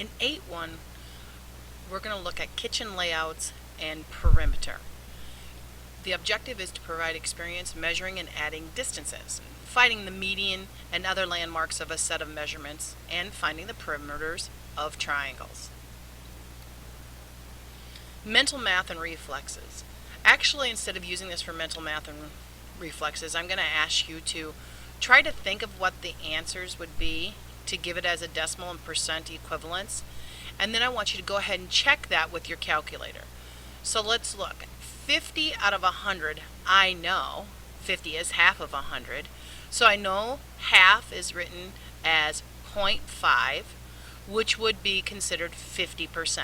In 8.1, we're going to look at kitchen layouts and perimeter. The objective is to provide experience measuring and adding distances, finding the median and other landmarks of a set of measurements, and finding the perimeters of triangles. Mental math and reflexes. Actually, instead of using this for mental math and reflexes, I'm going to ask you to try to think of what the answers would be to give it as a decimal and percent equivalence, and then I want you to go ahead and check that with your calculator. So let's look. 50 out of 100, I know 50 is half of 100, so I know half is written as 0.5, which would be considered 50%.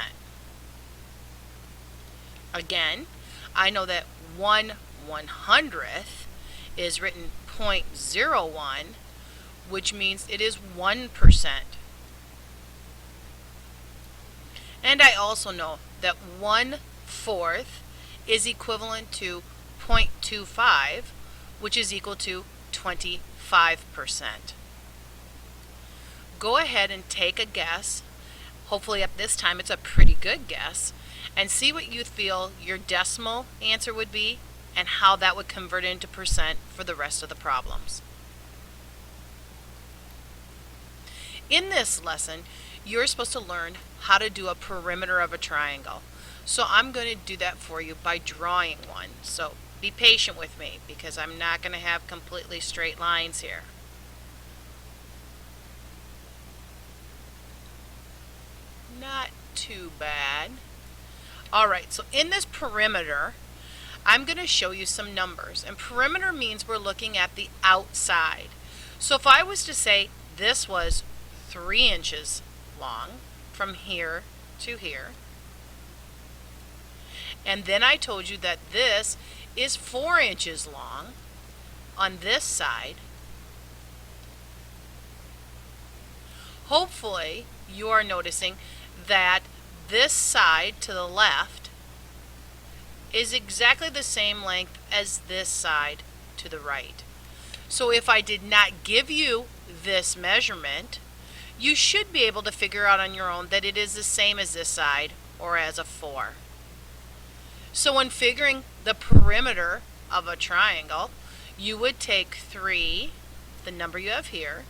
Again, I know that 1/100th is written 0.01, which means it is 1%. And I also know that 1/4 is equivalent to 0.25, which is equal to 25%. Go ahead and take a guess. Hopefully at this time it's a pretty good guess, and see what you feel your decimal answer would be and how that would convert into percent for the rest of the problems. In this lesson, you're supposed to learn how to do a perimeter of a triangle. So I'm going to do that for you by drawing one. So be patient with me because I'm not going to have completely straight lines here. Not too bad. Alright, so in this perimeter, I'm going to show you some numbers. And perimeter means we're looking at the outside. So if I was to say this was 3 inches long from here to here, and then I told you that this is 4 inches long on this side, hopefully you are noticing that this side to the left is exactly the same length as this side to the right. So if I did not give you this measurement, you should be able to figure out on your own that it is the same as this side or as a 4. So when figuring the perimeter of a triangle, you would take 3, the number you have here,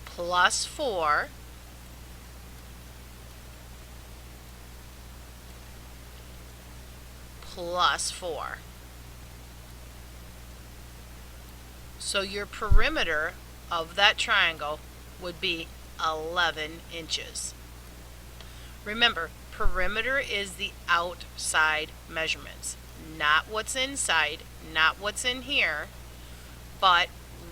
plus 4, plus 4. So your perimeter of that triangle would be 11 inches. Remember, perimeter is the outside measurements, not what's inside, not what's in here, but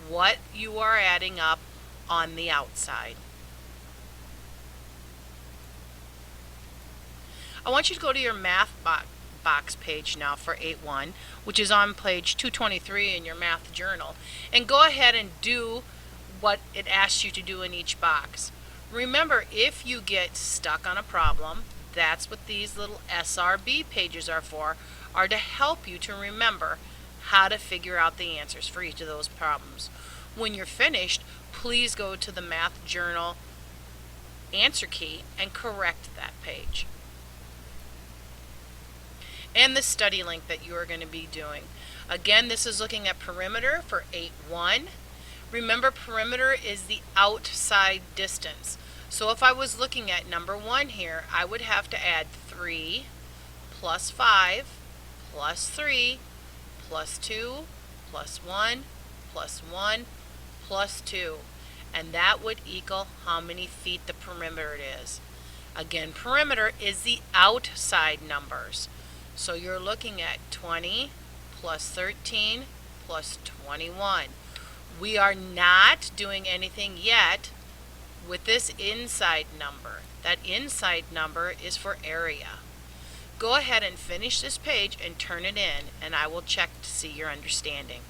what you are adding up on the outside. I want you to go to your math box page now for 8.1, which is on page 223 in your math journal, and go ahead and do what it asks you to do in each box. Remember, if you get stuck on a problem, that's what these little SRB pages are for, are to help you to remember how to figure out the answers for each of those problems. When you're finished, please go to the math journal answer key and correct that page. And the study link that you are going to be doing. Again, this is looking at perimeter for 8.1. Remember, perimeter is the outside distance. So if I was looking at number 1 here, I would have to add 3 plus 5 plus 3 plus 2 plus 1 plus 1 plus 2. And that would equal how many feet the perimeter it is. Again, perimeter is the outside numbers. So you're looking at 20 plus 13 plus 21. We are not doing anything yet with this inside number. That inside number is for area. Go ahead and finish this page and turn it in, and I will check to see your understanding.